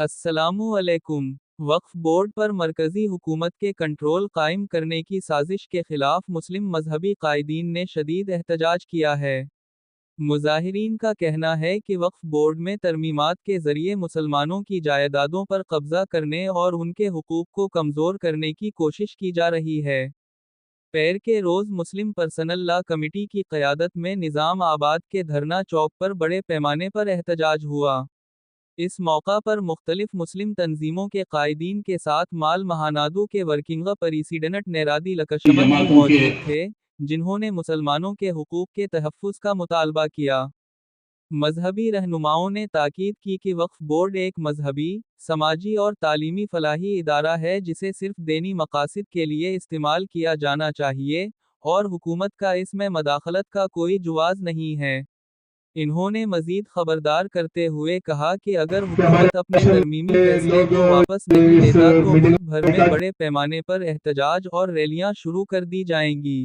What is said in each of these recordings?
السلام علیکم۔ وقف بورڈ پر مرکزی حکومت کے کنٹرول قائم کرنے کی سازش کے خلاف مسلم مذہبی قائدین نے شدید احتجاج کیا ہے۔ مظاہرین کا کہنا ہے کہ وقف بورڈ میں ترمیمات کے ذریعے مسلمانوں کی جائیدادوں پر قبضہ کرنے اور ان کے حقوق کو کمزور کرنے کی کوشش کی جا رہی ہے۔ پیر کے روز مسلم پرسنل لا کمیٹی کی قیادت میں نظام آباد کے دھرنا چوک پر بڑے پیمانے پر احتجاج ہوا۔ اس موقع پر مختلف مسلم تنظیموں کے قائدین کے ساتھ مال مہانادو کے ورکنگ پریسیڈنٹ نیرادی لکشمن بھی موجود تھے، جنہوں نے مسلمانوں کے حقوق کے تحفظ کا مطالبہ کیا۔ مذہبی رہنماؤں نے تاکید کی کہ وقف بورڈ ایک مذہبی، سماجی اور تعلیمی فلاحی ادارہ ہے جسے صرف دینی مقاصد کے لیے استعمال کیا جانا چاہیے، اور حکومت کا اس میں مداخلت کا کوئی جواز نہیں ہے۔ انہوں نے مزید خبردار کرتے ہوئے کہا کہ اگر حکومت اپنے ترمیمی فیصلے کو واپس نہیں لیتا تو ملک بھر میں بڑے پیمانے پر احتجاج اور ریلیاں شروع کر دی جائیں گی۔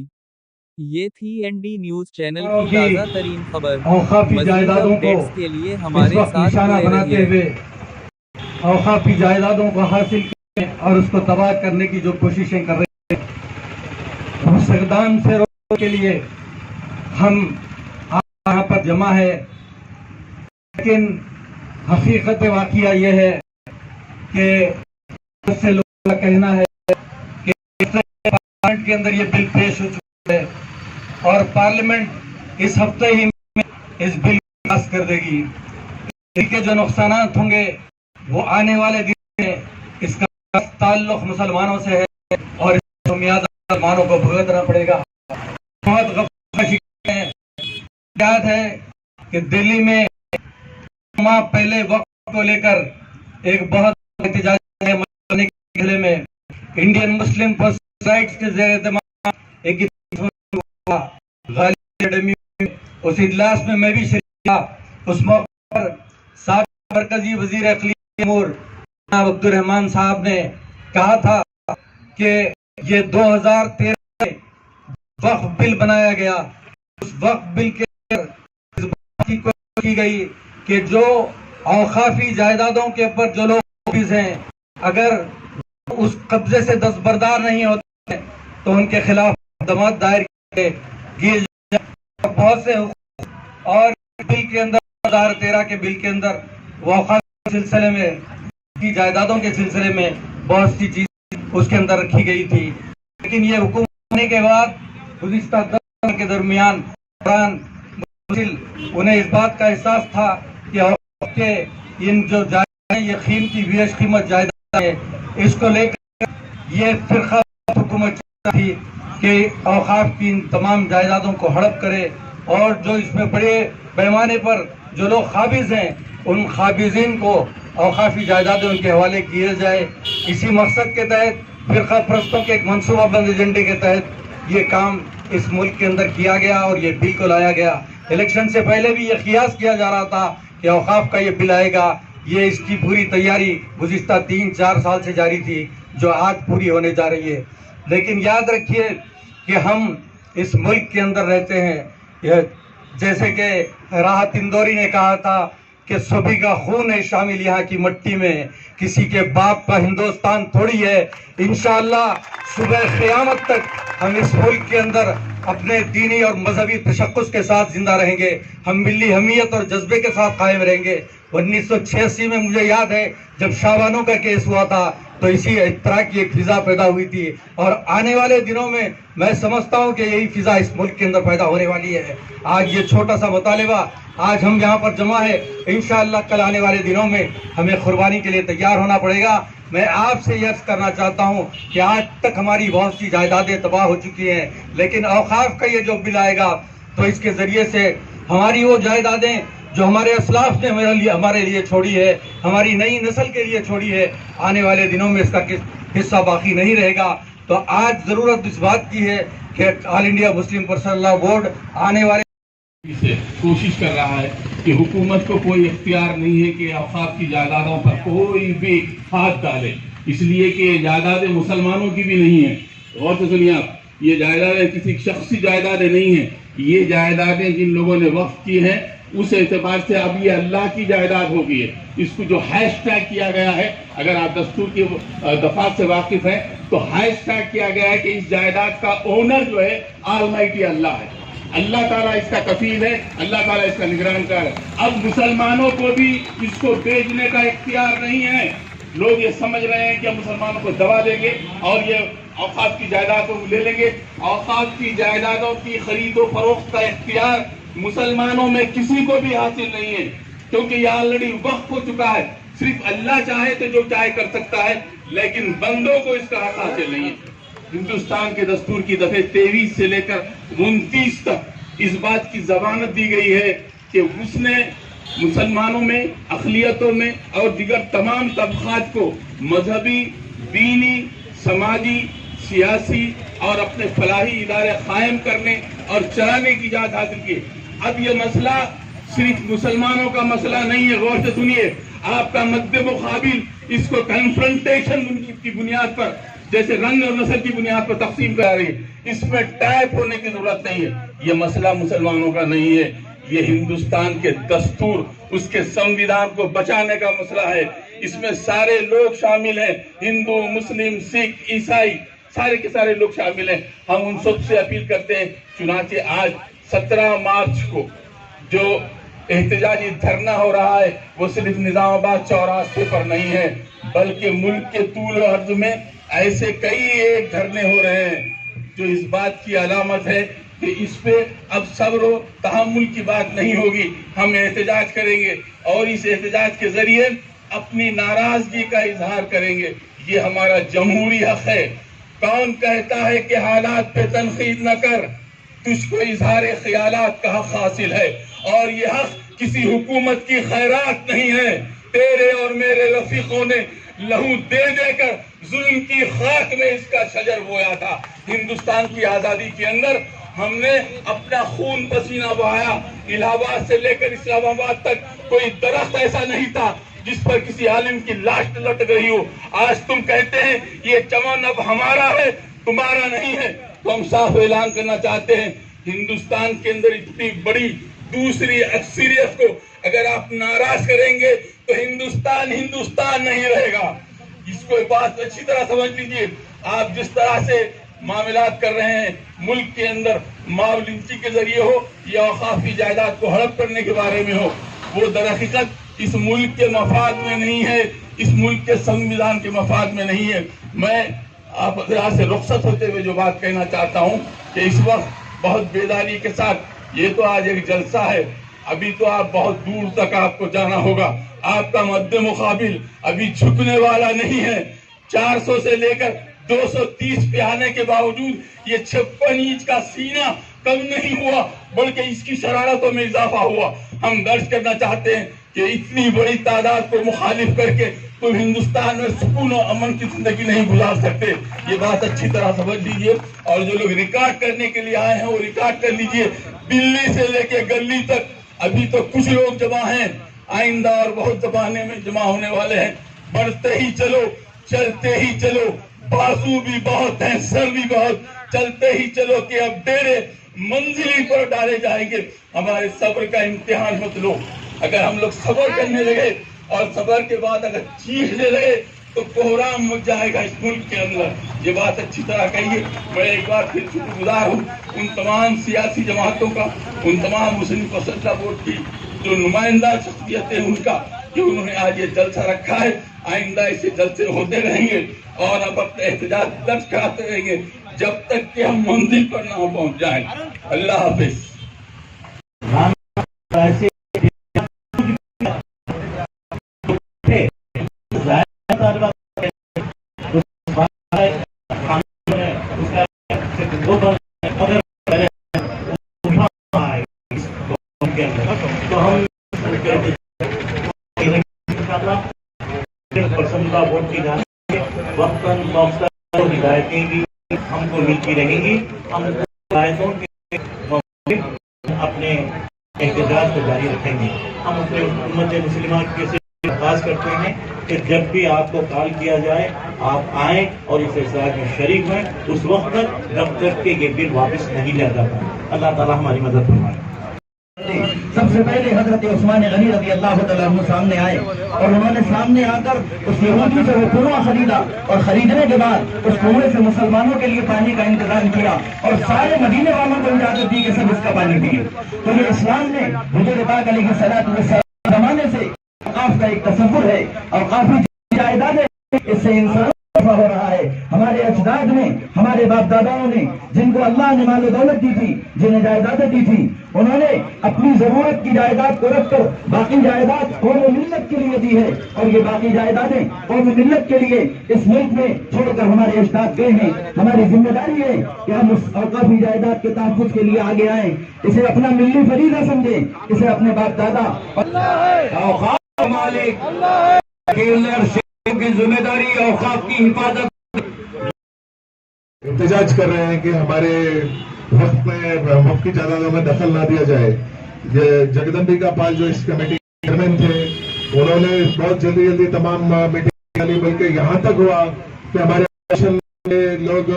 یہ تھی این ڈی نیوز چینل کی تازہ ترین خبر۔ مزید اپڈیٹس کے لیے ہمارے ساتھ بنے رہیے۔ اوقافی جائیدادوں کو حاصل کرنے اور اس کو تباہ کرنے کی جو کوششیں کر رہے ہیں، اس اقدام سے روکنے کے لیے ہم یہاں پر جمع ہے، لیکن حقیقت واقعہ یہ ہے کہ بہت سے لوگوں کا کہنا ہے کہ پارلیمنٹ کے اندر یہ بل پیش ہو چکا ہے اور پارلیمنٹ اس ہفتے ہی میں اس بل کو پاس کر دے گی۔ اس کے جو نقصانات ہوں گے وہ آنے والے دن میں اس کا تعلق مسلمانوں سے ہے اور اس مسلمانوں کو بھگتنا پڑے گا۔ بہت غفلت ہے، یاد ہے کہ دلی میں ماہ پہلے وقت کو لے کر ایک بہت احتجاج کے سلسلے میں انڈین مسلم پرسنل رائٹس کے زیر اہتمام ایک اس اجلاس میں میں بھی شریک تھا۔ اس موقع پر سابق مرکزی وزیر اقلیتی امور جناب عبد الرحمان صاحب نے کہا تھا کہ یہ 2013 میں وقف بل بنایا گیا، اس وقف بل کے اس بات کی کوشش کی گئی کہ جو اوقافی جائیدادوں کے اوپر جو لوگ قابض ہیں، اگر اس قبضے سے دستبردار نہیں ہوتے تو ان کے خلاف مقدمات دائر کیے جائیں۔ بہت سے حقوق اور بل کے اندر 2013 کے بل کے اندر اوقاف کے سلسلے میں کی جائیدادوں کے سلسلے میں بہت سی چیزیں اس کے اندر رکھی گئی تھی، لیکن یہ حکومت ہونے کے بعد گزشتہ 10 سال کے درمیان انہیں اس بات کا احساس تھا کہ اوقاف کے ان جو جائیداد ہیں یہ قیمتی بیش قیمت جائیداد ہے، اس کو لے کر یہ فرقہ حکومت چاہتی تھی کہ اوقاف کی ان تمام جائیدادوں کو ہڑپ کرے اور جو اس میں بڑے پیمانے پر جو لوگ قابض ہیں ان قابضین کو اوقافی جائیدادیں ان کے حوالے کیے جائے۔ اسی مقصد کے تحت فرقہ پرستوں کے ایک منصوبہ بند ایجنڈے کے تحت یہ کام اس ملک کے اندر کیا گیا اور یہ بل کو لایا گیا۔ الیکشن سے پہلے بھی یہ قیاس کیا جا رہا تھا کہ اوقاف کا یہ بل آئے گا، یہ اس کی پوری تیاری گزشتہ 3-4 سال سے جاری تھی جو آج پوری ہونے جا رہی ہے۔ لیکن یاد رکھیے کہ ہم اس ملک کے اندر رہتے ہیں، جیسے کہ راحت اندوری نے کہا تھا کہ سبھی کا خون ہے شامل یہاں کی مٹی میں، کسی کے باپ کا ہندوستان تھوڑی ہے۔ انشاءاللہ صبح قیامت تک ہم اس ملک کے اندر اپنے دینی اور مذہبی تشخص کے ساتھ زندہ رہیں گے، ہم ملی حمیت اور جذبے کے ساتھ قائم رہیں گے۔ 1986 میں مجھے یاد ہے جب شاہ بانو کا کیس ہوا تھا تو اسی طرح کی ایک فضا پیدا ہوئی تھی، اور آنے والے دنوں میں میں سمجھتا ہوں کہ یہی فضا اس ملک کے اندر پیدا ہونے والی ہے۔ آج یہ چھوٹا سا مطالبہ، آج ہم یہاں پر جمع ہے، انشاءاللہ کل آنے والے دنوں میں ہمیں قربانی کے لیے تیار ہونا پڑے گا۔ میں آپ سے یہ عرض کرنا چاہتا ہوں کہ آج تک ہماری بہت سی جائیدادیں تباہ ہو چکی ہیں، لیکن اوقاف کا یہ جو بل آئے گا تو اس کے ذریعے سے ہماری وہ جائیدادیں جو ہمارے اسلاف نے ہمارے لیے چھوڑی ہے، ہماری نئی نسل کے لیے چھوڑی ہے، آنے والے دنوں میں اس کا حصہ باقی نہیں رہے گا۔ تو آج ضرورت اس بات کی ہے کہ آل انڈیا مسلم پرسنل لا بورڈ آنے والے سے کوشش کر رہا ہے کہ حکومت کو کوئی اختیار نہیں ہے کہ اوقاف کی جائیدادوں پر کوئی بھی ہاتھ ڈالے، اس لیے کہ یہ جائیدادیں مسلمانوں کی بھی نہیں ہیں۔ غور سے سنیے آپ، یہ جائیدادیں کسی شخصی جائیدادیں نہیں ہیں، یہ جائیدادیں جن لوگوں نے وقف کی ہیں اس اعتبار سے اب یہ اللہ کی جائیداد ہو گئی ہے. اس کو جو ہیش ٹیگ کیا گیا ہے، اگر آپ دستور کی دفعات سے واقف ہیں تو ہیش ٹیگ کیا گیا ہے کہ اس جائیداد کا اونر جو ہے آلمائٹی اللہ ہے. اللہ تعالیٰ اس کا کفیل ہے، اللہ تعالیٰ اس کا نگران کار ہے. اب مسلمانوں کو بھی اس کو بیچنے کا اختیار نہیں ہے. لوگ یہ سمجھ رہے ہیں کہ ہم مسلمانوں کو دبا دیں گے اور یہ اوقاف کی جائیدادوں کو لے لیں گے. اوقاف کی جائیدادوں کی خرید و فروخت کا اختیار مسلمانوں میں کسی کو بھی حاصل نہیں ہے، کیونکہ یہ آلریڈی وقف ہو چکا ہے. صرف اللہ چاہے تو جو چاہے کر سکتا ہے، لیکن بندوں کو اس کا حق حاصل نہیں ہے. ہندوستان کے دستور کی دفعہ 23 سے لے کر 29 تک اس بات کی ضمانت دی گئی ہے کہ اس نے مسلمانوں میں، اقلیتوں میں اور دیگر تمام طبقات کو مذہبی، دینی، سماجی، سیاسی اور اپنے فلاحی ادارے قائم کرنے اور چلانے کی اجازت حاصل کی. اب یہ مسئلہ صرف مسلمانوں کا مسئلہ نہیں ہے. غور سے سنیے، آپ کا مد مقابل اس کو کنفرنٹیشن کی بنیاد پر، جیسے رنگ اور نسل کی بنیاد پر تقسیم کرا رہی ہے. اس میں ٹائپ ہونے کی ضرورت نہیں ہے. یہ مسئلہ مسلمانوں کا نہیں ہے، یہ ہندوستان کے دستور، اس کے سنویدھان کو بچانے کا مسئلہ ہے. اس میں سارے لوگ شامل ہیں، ہندو، مسلم، سکھ، عیسائی، سارے کے سارے لوگ شامل ہیں. ہم ان سب سے اپیل کرتے ہیں. چنانچہ آج 17 مارچ کو جو احتجاجی دھرنا ہو رہا ہے وہ صرف نظام آباد چوراہے پر نہیں ہے، بلکہ ملک کے طول و عرض میں ایسے کئی ایک دھرنے ہو رہے ہیں جو اس بات کی علامت ہے کہ اس پہ اب صبر و تحمل کی بات نہیں ہوگی. ہم احتجاج کریں گے اور اس احتجاج کے ذریعے اپنی ناراضگی کا اظہار کریں گے. یہ ہمارا جمہوری حق ہے. کون کہتا ہے کہ حالات پہ تنقید نہ کر، تجھ کو اظہار خیالات کا حق حاصل ہے، اور یہ حق کسی حکومت کی خیرات نہیں ہے. تیرے اور میرے رفیقوں نے لہو دے دے کر ظلم کی خاک میں اس کا شجر بویا تھا. ہندوستان کی آزادی کے اندر ہم نے اپنا خون پسینہ بہایا. الہ آباد سے لے کر اسلام آباد تک کوئی درخت ایسا نہیں تھا جس پر کسی عالم کی لاش لٹک رہی ہو. آج تم کہتے ہیں یہ چمن اب ہمارا ہے، تمہارا نہیں ہے. تو ہم صاف اعلان کرنا چاہتے ہیں، ہندوستان کے اندر اتنی بڑی دوسری اکثریت کو اگر آپ ناراض کریں گے تو ہندوستان ہندوستان نہیں رہے گا. اس کو بات اچھی طرح سمجھ لیجیے. آپ جس طرح سے معاملات کر رہے ہیں ملک کے اندر، مال لنچی کے ذریعے ہو یا اوقاف کی جائیداد کو ہڑپ کرنے کے بارے میں ہو، وہ در حقیقت اس ملک کے مفاد میں نہیں ہے، اس ملک کے سنویدھان کے مفاد میں نہیں ہے. میں آپ یہاں سے رخصت ہوتے ہوئے جو بات کہنا چاہتا ہوں کہ اس وقت بہت بیداری کے ساتھ، یہ تو آج ایک جلسہ ہے، ابھی تو آپ بہت دور تک آپ کو جانا ہوگا. آپ کا مد مقابل ابھی جھکنے والا نہیں ہے. 400 سے لے کر 230 پہ آنے کے باوجود یہ 56 انچ کا سینہ کم نہیں ہوا، بلکہ اس کی شرارتوں میں اضافہ ہوا. ہم درج کرنا چاہتے ہیں کہ اتنی بڑی تعداد کو مخالف کر کے تم ہندوستان میں سکون و امن کی زندگی نہیں گزار سکتے. یہ بات اچھی طرح سمجھ لیجئے. اور جو لوگ ریکارڈ کرنے کے لیے آئے ہیں وہ ریکارڈ کر لیجئے. دلی سے لے کے گلی تک ابھی تو کچھ لوگ جمع ہیں، آئندہ اور بہت زمانے میں جمع ہونے والے ہیں. بڑھتے ہی چلو، چلتے ہی چلو، بازو بھی بہت ہیں، سر بھی بہت. چلتے ہی چلو کہ اب ڈیرے منزل پر ڈالے جائیں گے. ہمارے صبر کا امتحان مت لو. اگر ہم لوگ صبر کرنے لگے اور صبر کے بعد اگر چیخنے لگے تو کوہرام مچ جائے گا اس ملک کے اندر. یہ بات اچھی طرح کہیے. میں ایک بار پھر شکر گزار ہوں ان تمام سیاسی جماعتوں کا، ان تمام مسلم فیصلہ بورڈ کی جو نمائندہ شخصیتیں ان کا، کہ انہوں نے آج یہ جلسہ رکھا ہے. آئندہ ایسے جلسے ہوتے رہیں گے اور اب اپنے احتجاج درج کراتے رہیں گے جب تک کہ ہم منزل پر نہ پہنچ جائیں. اللہ حافظ. ہدایتیں بھی ہم کو ملتی رہیں گی. ہم ہدایتوں کے اپنے احتجاج کو جاری رکھیں گے. ہم اپنے امت مسلمہ کے سے درخواست کرتے ہیں کہ جب بھی آپ کو کال کیا جائے آپ آئیں اور اس احتجاج میں شریک ہوئیں اس وقت تک جب تک کہ یہ بل واپس نہیں لیا جاتا. اللہ تعالیٰ ہماری مدد فرمائے. سے پہلے حضرت عثمان غنی رضی اللہ تعالیٰ عنہ سامنے آئے اور انہوں نے سامنے آ کر اس یہودی سے وہ کنواں خریدا اور خریدنے کے بعد اس کنویں سے مسلمانوں کے لیے پانی کا انتظام کیا اور سارے مدینے والوں کو اجازت دی کہ سب اس کا پانی پیے. تو یہ اسلام نے حضور پاک علیہ الصلوۃ والسلام زمانے سے اوقاف کا ایک تصور ہے. اوقافی جائیدادیں اس سے انسان ہو رہا ہے. ہمارے اجداد نے ہمارے باپ داداؤں نے جن کو اللہ نے مال و دولت دی تھی جنہیں جائیدادیں دی تھی انہوں نے اپنی ضرورت کی جائیداد کو رکھ کر باقی جائیداد قوم و ملت کے لیے دی ہے اور یہ باقی جائیدادیں قوم و ملت کے لیے اس ملک میں چھوڑ کر ہمارے اجداد گئے ہیں. ہماری ذمہ داری ہے کہ ہم اس اوقافی جائیداد کے تحفظ کے لیے آگے آئیں, اسے اپنا ملی فریضہ سمجھیں, اسے اپنے باپ دادا اوقاف مالک کی ذمہ داری اوقاف کی حفاظت. احتجاج کر رہے ہیں کہ ہمارے وقت میں وقت کی جائیدادوں میں دخل نہ دیا جائے. جگدمبیکا پال جو اس کمیٹی کے چیئرمین تھے انہوں نے بہت جلدی تمام میٹنگ لی, بلکہ یہاں تک ہوا کہ ہمارے لوگ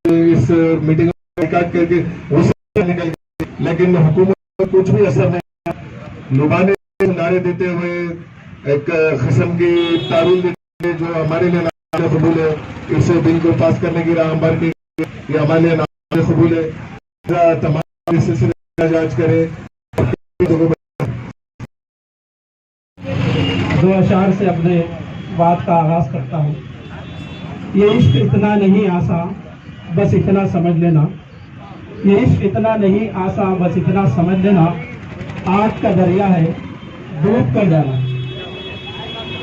اس میٹنگ میں کر کے نکل گئے, لیکن حکومت کو کچھ بھی اثر نہیں. لوگوں نے نعرے دیتے ہوئے ایک قسم کی تعارف دیتے جو ہمارے لیے ناقابل قبول ہے, اس بل کو پاس کرنے کی راہ ہموار کی, یہ ہمارے لیے ناقابل قبول ہے. تمام اس سلسلے میں احتجاج کرے. دو اشعار سے اپنے بات کا آغاز کرتا ہوں. یہ عشق اتنا نہیں آسان بس اتنا سمجھ لینا, یہ عشق اتنا نہیں آسان بس اتنا سمجھ لینا, آگ کا دریا ہے ڈوب کر جانا.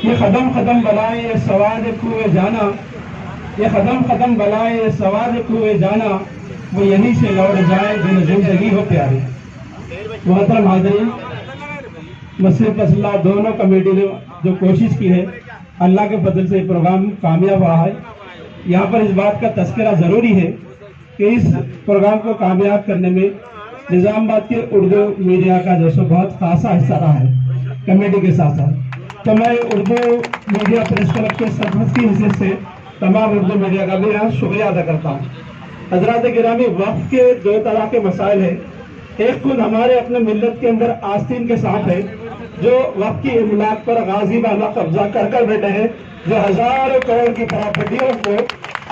یہ قدم قدم بلائے یہ سواد کوئے جانا, یہ قدم قدم بلائے یہ سواد کوئے جانا, وہ یہیں سے لوٹ جائے جن زندگی ہو پیاری. محترم حاضرین, مسجد فضلہ دونوں کمیٹی نے جو کوشش کی ہے اللہ کے فضل سے پروگرام کامیاب رہا ہے. یہاں پر اس بات کا تذکرہ ضروری ہے کہ اس پروگرام کو کامیاب کرنے میں نظام آباد کے اردو میڈیا کا جو سو بہت خاصا حصہ رہا ہے کمیٹی کے ساتھ ساتھ. تو میں اردو میڈیا پریس کلب کے سرپرست کی حیثیت سے تمام اردو میڈیا کا بھی یہاں شکریہ ادا کرتا ہوں. حضرات گرامی, وقت کے دو طرح کے مسائل ہیں. ایک خود ہمارے اپنے ملت کے اندر آستین کے ساتھ ہے جو وقت کی املاک پر غازیانہ قبضہ کر بیٹھے ہیں, جو ہزاروں کروڑ کی پراپرٹیوں کو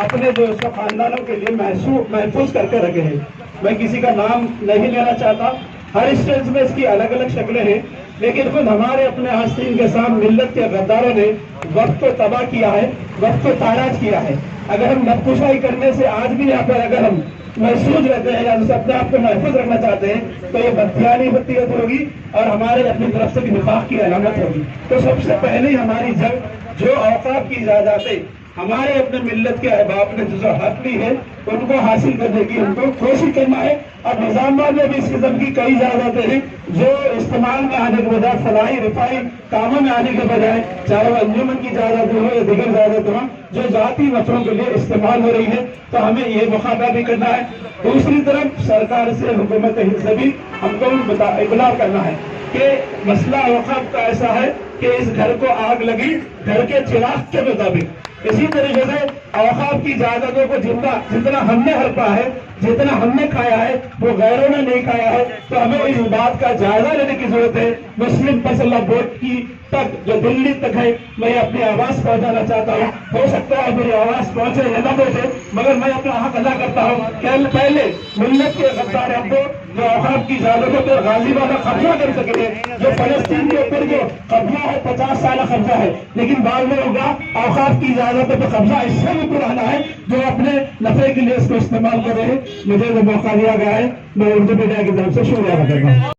اپنے دوست خاندانوں کے لیے محفوظ کر کے رکھے ہیں. میں کسی کا نام نہیں لینا چاہتا, ہر اسٹیج میں اس کی الگ الگ شکلیں ہیں, لیکن خود ہمارے اپنے آستین کے ساتھ ملت کے غداروں نے وقت کو تباہ کیا ہے, وقت کو تاراج کیا ہے. اگر ہم نقوشائی کرنے سے آج بھی یہاں پر اگر ہم محسوس رہتے ہیں یا اپنے آپ کو محفوظ رکھنا چاہتے ہیں تو یہ بدیانی بدیت ہوگی اور ہمارے اپنی طرف سے بھی نفاق کی علامت ہوگی. تو سب سے پہلے ہماری جنگ جو اوقاف کی جائیدادیں ہمارے اپنے ملت کے احباب نے جو حق لی ہے ان کو حاصل کرنے کی ہم کو کوشش کرنا ہے. اور نظام آباد میں بھی اس قسم کی کئی جائیدادیں ہیں جو استعمال میں آنے کے بجائے فلاحی رفاہی کاموں میں آنے کے بجائے, چاہے وہ انجمن کی جائیدادیں ہوں یا دیگر جائیدادیں ہوں, جو ذاتی نفعوں کے لیے استعمال ہو رہی ہے. تو ہمیں یہ مخاطب بھی کرنا ہے. دوسری طرف سرکار سے حکومت ہند سے بھی ہم کو ابلاغ کرنا ہے کہ مسئلہ اوقاف کا ایسا ہے کہ اس گھر کو آگ لگی گھر کے چراغ کے مطابق. اسی طریقے سے اوقاف کی جائیدادوں کو جتنا ہم نے ہڑپا ہے, جتنا ہم نے کھایا ہے وہ غیروں نے نہیں کھایا ہے. تو ہمیں اس بات کا جائزہ لینے کی ضرورت ہے. مسلم فیصلہ بورڈ کی تک جو دلی تک ہے میں اپنی آواز پہنچانا چاہتا ہوں. ہو سکتا ہے میری آواز پہنچے یا نہ پہنچے, مگر میں اپنا حق ادا کرتا ہوں کہ پہلے ملت کے غدار ہم کو جو اوقاف کی جائیدادوں پر غازیانہ قبضہ کر سکے, جو فلسطین کے اوپر جو قبضہ ہے 50 سالہ قبضہ ہے, لیکن بعد میں ہوگا اوقاف کی جائیدادوں پر قبضہ اس سے بھی پرانا ہے جو اپنے نفع کے لیے اس کو استعمال کر رہے ہیں. مجھے جو موقع دیا گیا ہے میں اردو میڈیا کی طرف سے شکریہ ادا کرتا ہوں.